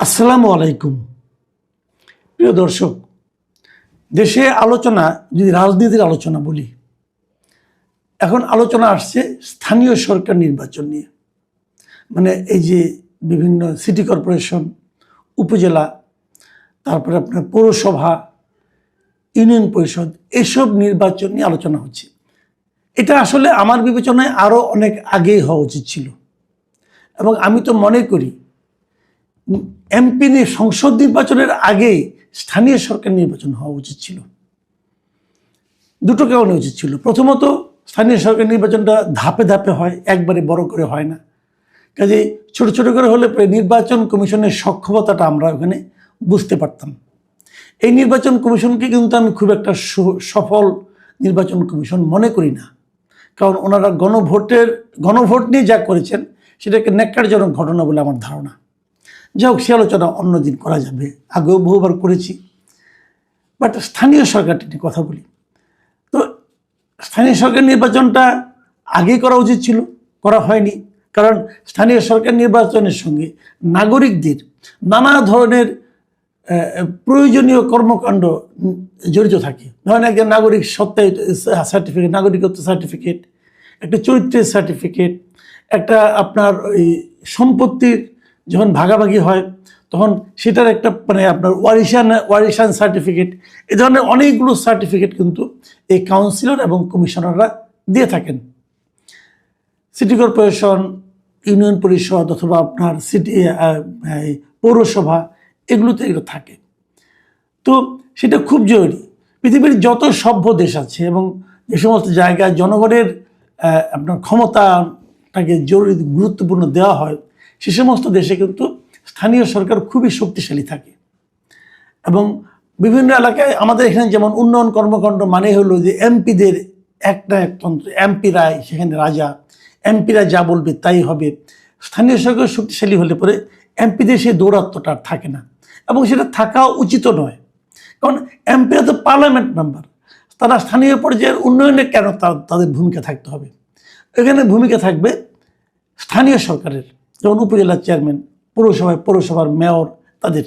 আসসালামু আলাইকুম। প্রিয় দর্শক, দেশে আলোচনা, যদি রাজনীতির আলোচনা বলি, এখন আলোচনা আসছে স্থানীয় সরকার নির্বাচন নিয়ে। মানে এই যে বিভিন্ন সিটি কর্পোরেশন, উপজেলা, তারপরে আপনার পৌরসভা, ইউনিয়ন পরিষদ, এসব নির্বাচন নিয়ে আলোচনা হচ্ছে। এটা আসলে আমার বিবেচনায় আরও অনেক আগেই হওয়া উচিত ছিল। এবং আমি তো মনে করি এমপি সংসদ নির্বাচনের আগেই স্থানীয় সরকার নির্বাচন হওয়া উচিত ছিল। দুটো কারণে উচিত ছিল। প্রথমত, স্থানীয় সরকার নির্বাচনটা ধাপে ধাপে হয়, একবারে বড় করে হয় না। কাজেই ছোট ছোট করে হলে নির্বাচন কমিশনের সক্ষমতাটা আমরা ওখানে বুঝতে পারতাম। এই নির্বাচন কমিশনকে কিন্তু আমি খুব একটা সফল নির্বাচন কমিশন মনে করি না। কারণ ওনারা গণভোট নিয়ে যা করেছেন সেটাকে ন্যাক্কারজনক ঘটনা বলে আমার ধারণা। যাই হোক, সে আলোচনা অন্যদিন করা যাবে, আগেও বহুবার করেছি। বাট স্থানীয় সরকারটি নিয়ে কথা বলি। তো স্থানীয় সরকার নির্বাচনটা আগেই করা উচিত ছিল, করা হয়নি। কারণ স্থানীয় সরকার নির্বাচনের সঙ্গে নাগরিকদের নানা ধরনের প্রয়োজনীয় কর্মকাণ্ড জড়িত থাকে। ধরেন একজন নাগরিক সত্ত্বায়িত সার্টিফিকেট, নাগরিকত্ব সার্টিফিকেট, একটা চরিত্রের সার্টিফিকেট, একটা আপনার ওই সম্পত্তির যখন ভাগাভাগি হয় তখন সেটার একটা আপনার ওয়ারিশান সার্টিফিকেট, এ ধরনের অনেকগুলো সার্টিফিকেট কিন্তু এই কাউন্সিলর এবং কমিশনাররা দিয়ে থাকেন। সিটি কর্পোরেশন, ইউনিয়ন পরিষদ অথবা আপনার পৌরসভা, এগুলোতে এগুলো থাকে। তো সেটা খুব জরুরি। পৃথিবীর যত সভ্য দেশ আছে এবং যে সমস্ত জায়গায় জনগণের আপনার ক্ষমতাটাকে জরুরি গুরুত্বপূর্ণ দেওয়া হয়, সে সমস্ত দেশে কিন্তু স্থানীয় সরকার খুবই শক্তিশালী থাকে। এবং বিভিন্ন এলাকায় আমাদের এখানে যেমন উন্নয়ন কর্মকাণ্ড মানে হলো যে এমপিদের একটা একতন্ত্র, এমপিরাই সেখানে রাজা, এমপিরা যা বলবে তাই হবে। স্থানীয় সরকার শক্তিশালী হলে পরে এমপিদের সেই দৌরাত্ম্যটা আর থাকে না, এবং সেটা থাকা উচিত নয়। কারণ এমপিরা তো পার্লামেন্ট মেম্বার, তারা স্থানীয় পর্যায়ের উন্নয়নে কেন তাদের ভূমিকা থাকতে হবে? এখানে ভূমিকা থাকবে স্থানীয় সরকারের, যেমন উপজেলার চেয়ারম্যান, পৌরসভার মেয়র, তাদের।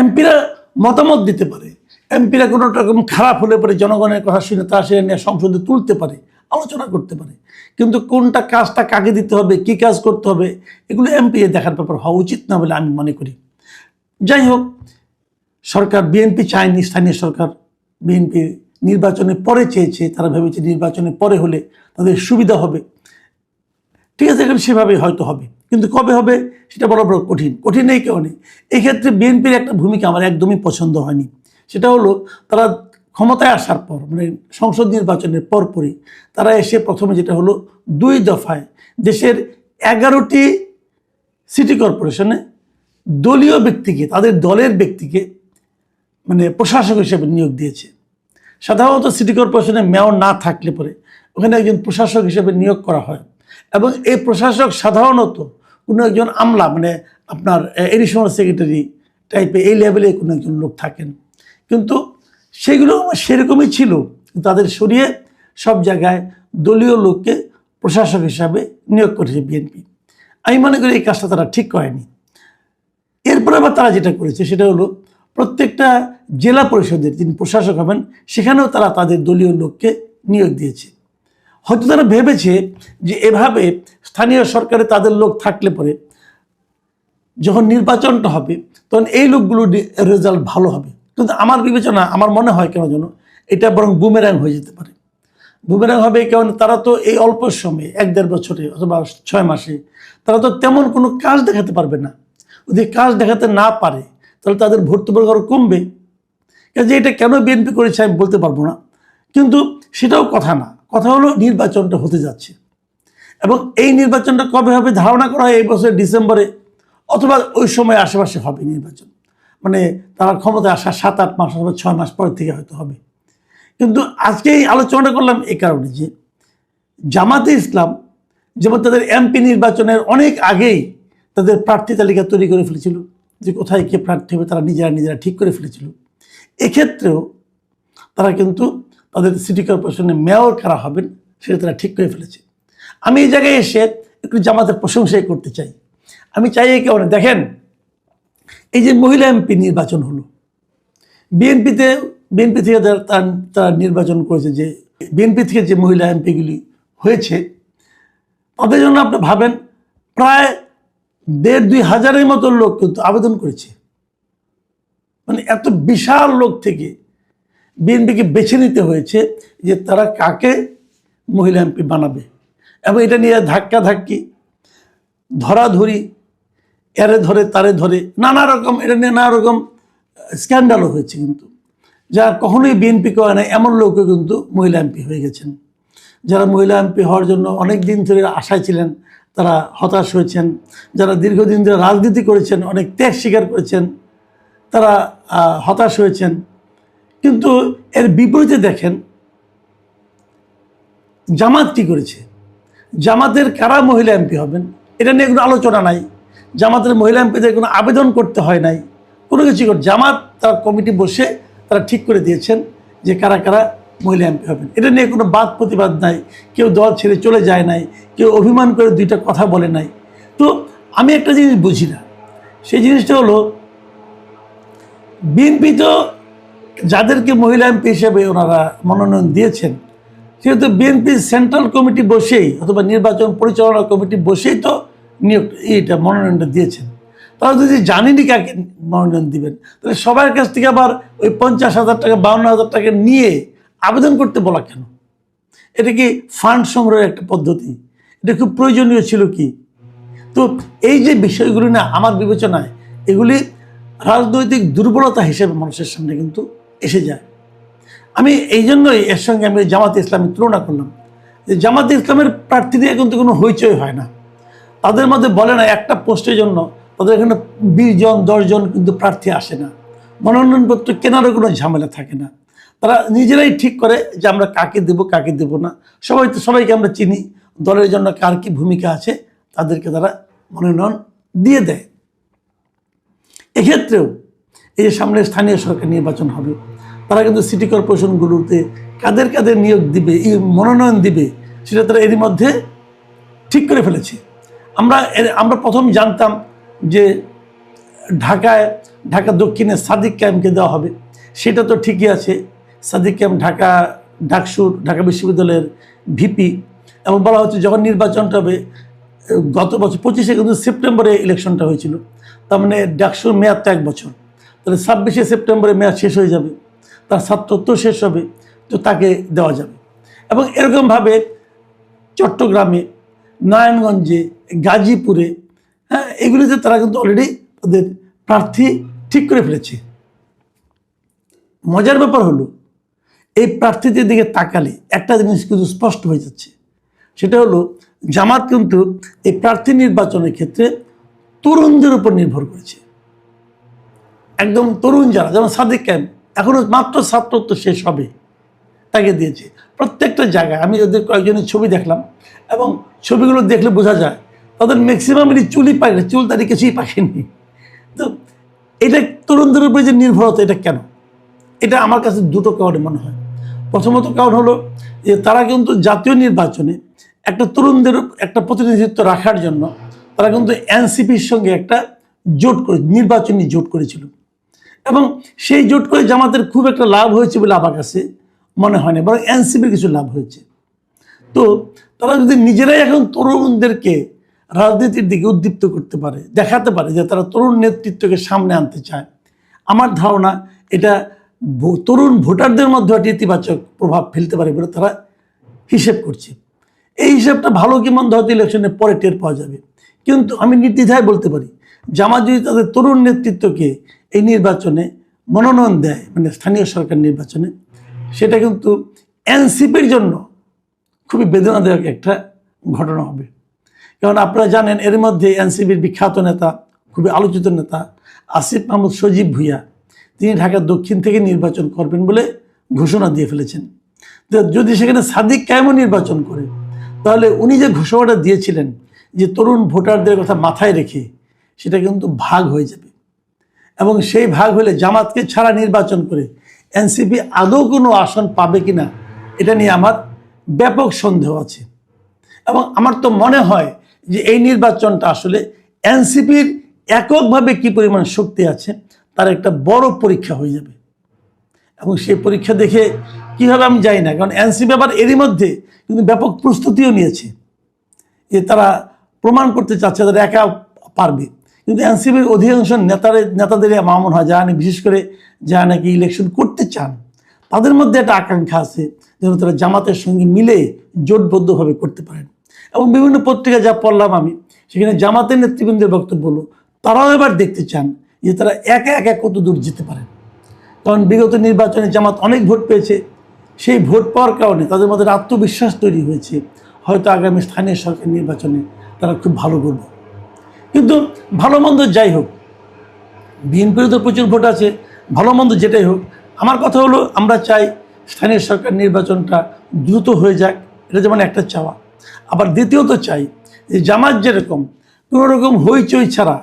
এমপিরা মতামত দিতে পারে, এমপিরা কোনো রকম খারাপ হলে পরে জনগণের কথা শুনে তা সে নিয়ে সংসদে তুলতে পারে, আলোচনা করতে পারে। কিন্তু কোনটা কাজটা কাকে দিতে হবে, কী কাজ করতে হবে, এগুলো এমপি দেখার ব্যাপার হওয়া উচিত না বলে আমি মনে করি। যাই হোক, সরকার বিএনপি চায়নি স্থানীয় সরকার, বিএনপি নির্বাচনের পরে চেয়েছে। তারা ভেবেছে নির্বাচনের পরে হলে তাদের সুবিধা হবে। ঠিক আছে, এখন সেভাবেই হয়তো হবে, কিন্তু কবে হবে সেটা বড় কঠিন এই কারণে। এক্ষেত্রে বিএনপির একটা ভূমিকা আমার একদমই পছন্দ হয়নি। সেটা হলো, তারা ক্ষমতায় আসার পর মানে সংসদ নির্বাচনের পরপরই তারা এসে প্রথমে যেটা হলো 2 দফায় দেশের 11টি সিটি কর্পোরেশনে দলীয় ব্যক্তিকে, তাদের দলের ব্যক্তিকে মানে প্রশাসক হিসেবে নিয়োগ দিয়েছে। সাধারণত সিটি কর্পোরেশনে মেয়র না থাকলে পরে ওখানে একজন প্রশাসক হিসেবে নিয়োগ করা হয়, এবং এই প্রশাসক সাধারণত কোনো একজন আমলা মানে আপনার এডিশনাল সেক্রেটারি টাইপের এই লেভেলে কোনো একজন লোক থাকেন। কিন্তু সেগুলো সেরকমই ছিল, তাদের সরিয়ে সব জায়গায় দলীয় লোককে প্রশাসক হিসাবে নিয়োগ করেছে বিএনপি। আমি মনে করি এই কাজটা তারা ঠিক করেনি। এরপরে আবার তারা যেটা করেছে সেটা হলো, প্রত্যেকটা জেলা পরিষদের যিনি প্রশাসক হবেন সেখানেও তারা তাদের দলীয় লোককে নিয়োগ দিয়েছে। হয়তো তারা ভেবেছে যে এভাবে স্থানীয় সরকারে তাদের লোক থাকলে পরে যখন নির্বাচনটা হবে তখন এই লোকগুলোর রেজাল্ট ভালো হবে। কিন্তু আমার বিবেচনা, আমার মনে হয় কেন যেন এটা বরং বুমেরাং হয়ে যেতে পারে। বুমেরাং হবে কারণ তারা তো এই অল্প সময়ে 1-1.5 বছরে অথবা 6 মাসে তারা তো তেমন কোনো কাজ দেখাতে পারবে না। যদি কাজ দেখাতে না পারে তাহলে তাদের ভর্তি বর্গ আরও কমবে। কাজে এটা কেন বিএনপি করেছে আমি বলতে পারবো না, কিন্তু সেটাও কথা না। কথা হলো নির্বাচনটা হতে যাচ্ছে, এবং এই নির্বাচনটা কবে হবে ধারণা করা হয় এই বছর ডিসেম্বরে অথবা ওই সময় আশেপাশে হবে নির্বাচন। মানে তারা ক্ষমতায় আসা 7-8 মাস অথবা 6 মাস পর থেকে হয়তো হবে। কিন্তু আজকে এই আলোচনাটা করলাম এই কারণে যে জামাতে ইসলাম যেমন তাদের এমপি নির্বাচনের অনেক আগেই তাদের প্রার্থী তালিকা তৈরি করে ফেলেছিল, যে কোথায় কে প্রার্থী হবে তারা নিজেরা ঠিক করে ফেলেছিল। এক্ষেত্রেও তারা কিন্তু তাদের সিটি কর্পোরেশনে মেয়র কারা হবেন সেটা তারা ঠিক করে ফেলেছে। আমি এই জায়গায় এসে একটু জামাতের প্রশংসাই করতে চাই। আমি চাই এই কারণে, দেখেন এই যে মহিলা এমপি নির্বাচন হলো, বিএনপি থেকে তারা নির্বাচন করেছে, যে বিএনপি থেকে যে মহিলা এমপিগুলি হয়েছে তাদের জন্য আপনি ভাবেন প্রায় 1,500-2,000-এর মতো লোক কিন্তু আবেদন করেছে। মানে এত বিশাল লোক থেকে বিএনপিকে বেছে নিতে হয়েছে যে তারা কাকে মহিলা এমপি বানাবে, এবং এটা নিয়ে ধাক্কাধাক্কি, ধরাধরি, এরে ধরে তারে ধরে নানা রকম, এটা নিয়ে নানা রকম স্ক্যান্ডালও হয়েছে, কিন্তু যা কখনোই বিএনপি করে না এমন লোকও কিন্তু মহিলা এমপি হয়ে গেছেন। যারা মহিলা এমপি হওয়ার জন্য অনেক দিন ধরে আশায় ছিলেন তারা হতাশ হয়েছেন। যারা দীর্ঘদিন ধরে রাজনীতি করেছেন, অনেক ত্যাগ স্বীকার করেছেন, তারা হতাশ হয়েছেন। কিন্তু এর বিপরীতে দেখেন জামাত কি করেছে। জামাতের কারা মহিলা এমপি হবেন এটা নিয়ে কোনো আলোচনা নাই। জামাতের মহিলা এমপিদের কোনো আবেদন করতে হয় নাই, কোনো কিছু জামাত তার কমিটি বসে তারা ঠিক করে দিয়েছেন যে কারা কারা মহিলা এমপি হবেন। এটা নিয়ে কোনো বাদ প্রতিবাদ নাই, কেউ দল ছেড়ে চলে যায় নাই, কেউ অভিমান করে দুইটা কথা বলে নাই। তো আমি একটা জিনিস বুঝি না, সেই জিনিসটা হলো বিএনপি তো যাদেরকে মহিলা এমপি হিসেবে ওনারা মনোনয়ন দিয়েছেন সেহেতু বিএনপির সেন্ট্রাল কমিটি বসেই অথবা নির্বাচন পরিচালনা কমিটি বসেই তো এইটা মনোনয়নটা দিয়েছেন। তারা যদি জানেনি কাকে মনোনয়ন দিবেন তাহলে সবার কাছ থেকে আবার ওই 50,000 টাকা 52,000 টাকা নিয়ে আবেদন করতে বলা কেন? এটা কি ফান্ড সংগ্রহের একটা পদ্ধতি? এটা খুব প্রয়োজনীয় ছিল কি? তো এই যে বিষয়গুলি না আমার বিবেচনায় এগুলি রাজনৈতিক দুর্বলতা হিসেবে মানুষের সামনে কিন্তু এসে যায়। আমি এই জন্যই এর সঙ্গে আমি জামাতে ইসলামের তুলনা করলাম যে জামাতে ইসলামের প্রার্থী দিয়ে কিন্তু কোনো হইচই হয় না। তাদের মধ্যে বলে না একটা পোস্টের জন্য তাদের এখানে 20 জন 10 জন কিন্তু প্রার্থী আসে না, মনোনয়নপত্র কেনারও কোনো ঝামেলা থাকে না। তারা নিজেরাই ঠিক করে যে আমরা কাকে দেব কাকে দেব না। সবাইকে আমরা চিনি, দলের জন্য কার কি ভূমিকা আছে তাদেরকে তারা মনোনয়ন দিয়ে দেয়। এক্ষেত্রেও এই যে সামনে স্থানীয় সরকার নির্বাচন হবে, তারা কিন্তু সিটি কর্পোরেশনগুলোতে কাদের কাদের নিয়োগ দিবে, এই মনোনয়ন দিবে সেটা তারা এরই মধ্যে ঠিক করে ফেলেছে। আমরা প্রথম জানতাম যে ঢাকা দক্ষিণে সাদিক ক্যাম্পকে দেওয়া হবে, সেটা তো ঠিকই আছে। সাদিক ক্যাম্প ঢাকা বিশ্ববিদ্যালয়ের ভিপি, এবং বলা হচ্ছে যখন নির্বাচনটা হবে গত বছর 25-এ কিন্তু সেপ্টেম্বরে ইলেকশনটা হয়েছিল, তার মানে ডাকসুর মেয়াদ তো 1 বছর, তাহলে 26শে সেপ্টেম্বরে মেয়াদ শেষ হয়ে যাবে, তার ছাত্রত্ব শেষ হবে, তো তাকে দেওয়া যাবে। এবং এরকমভাবে চট্টগ্রামে, নারায়ণগঞ্জে, গাজীপুরে, হ্যাঁ, এগুলিতে তারা কিন্তু অলরেডি তাদের প্রার্থী ঠিক করে ফেলেছে। মজার ব্যাপার হলো এই প্রার্থীদের দিকে তাকালে একটা জিনিস কিন্তু স্পষ্ট হয়ে যাচ্ছে, সেটা হলো জামাত কিন্তু এই প্রার্থী নির্বাচনের ক্ষেত্রে তরুণদের উপর নির্ভর করেছে। একদম তরুণ যারা, যেমন সাদিক ক্যাম্প এখনো মাত্র ছাত্রত্ব শেষ হবে, তাকে দিয়েছে। প্রত্যেকটা জায়গায় আমি ওদের কয়েকজনের ছবি দেখলাম, এবং ছবিগুলো দেখলে বোঝা যায় তাদের ম্যাক্সিমামেরই চুল দাড়ি কিছুই পাকেনি। তো এটা তরুণদের উপরে যে নির্ভরতা, এটা কেন? এটা আমার কাছে দুটো কারণে মনে হয়। প্রথমত কারণ হলো যে তারা কিন্তু জাতীয় নির্বাচনে একটা তরুণদের একটা প্রতিনিধিত্ব রাখার জন্য তারা কিন্তু এনসিপির সঙ্গে একটা নির্বাচনী জোট করেছিল, এবং সেই জোট করে জামাতের খুব একটা লাভ হয়েছে বলে আমার কাছে মনে হয় না, বরং এনসিপির কিছু লাভ হয়েছে। তো তারা যদি নিজেরাই এখন তরুণদেরকে রাজনীতির দিকে উদ্দীপ্ত করতে পারে, দেখাতে পারে যে তারা তরুণ নেতৃত্বকে সামনে আনতে চায়, আমার ধারণা এটা তরুণ ভোটারদের মধ্যে একটা ইতিবাচক প্রভাব ফেলতে পারে বলে তারা হিসেব করছে। এই হিসাবটা ভালো কি মন্দ হয়তো ইলেকশনের পরে টের পাওয়া যাবে, কিন্তু আমি নির্দ্বিধায় বলতে পারি জামাত যদি তাদের তরুণ নেতৃত্বকে এই নির্বাচনে মনোনয়ন দেয়, মানে স্থানীয় সরকার নির্বাচনে, সেটা কিন্তু এনসিপির জন্য খুবই বেদনাদায়ক একটা ঘটনা হবে। কারণ আপনারা জানেন এর মধ্যে এনসিপির বিখ্যাত নেতা, খুবই আলোচিত নেতা আসিফ মাহমুদ সজীব ভুইয়া, তিনি ঢাকা দক্ষিণ থেকে নির্বাচন করবেন বলে ঘোষণা দিয়ে ফেলেছেন। যদি সেখানে সাদিক ক্যাম্পও নির্বাচন করে তাহলে উনি যে ঘোষণাটা দিয়েছিলেন যে তরুণ ভোটারদের কথা মাথায় রেখে, সেটা কিন্তু ভাগ হয়ে যাবে, এবং সেই ভাগ হলে জামাতকে ছাড়া নির্বাচন করে এনসিপি আদৌ কোনো আসন পাবে কিনা এটা নিয়ে আমার ব্যাপক সন্দেহ আছে। এবং আমার তো মনে হয় যে এই নির্বাচনটা আসলে এনসিপির এককভাবে কি পরিমাণ শক্তি আছে তার একটা বড় পরীক্ষা হয়ে যাবে। এবং সেই পরীক্ষা দেখে কীভাবে আমি জানি না, কারণ এনসিপি আবার এরই মধ্যে কিন্তু ব্যাপক প্রস্তুতিও নিয়েছে যে তারা প্রমাণ করতে চাচ্ছে তারা একা পারবে। কিন্তু এনসিপির অধিকাংশ নেতাদের আমার মনে হয়, যারা বিশেষ করে যারা নাকি ইলেকশন করতে চান, তাদের মধ্যে একটা আকাঙ্ক্ষা আছে যেন তারা জামাতের সঙ্গে মিলে জোটবদ্ধভাবে করতে পারেন। এবং বিভিন্ন পত্রিকা যা পড়লাম আমি, সেখানে জামাতের নেতৃবৃন্দের বক্তব্য হলো তারাও এবার দেখতে চান যে তারা একা একা কত দূর যেতে পারেন। কারণ বিগত নির্বাচনে জামাত অনেক ভোট পেয়েছে, সেই ভোট পাওয়ার কারণে তাদের মধ্যে আত্মবিশ্বাস তৈরি হয়েছে, হয়তো আগামী স্থানীয় সরকার নির্বাচনে তারা খুব ভালো করবে। কিন্তু ভালো মন্দ যাই হোক, বিএনপির তো প্রচুর ভোট আছে, ভালো মন্দ যেটাই হোক, আমার কথা হলো আমরা চাই স্থানীয় সরকার নির্বাচনটা দ্রুত হয়ে যাক, এটা যেমন একটা চাওয়া। আবার দ্বিতীয়ত চাই যে জামাত যেরকম কোনো রকম হইচই ছাড়া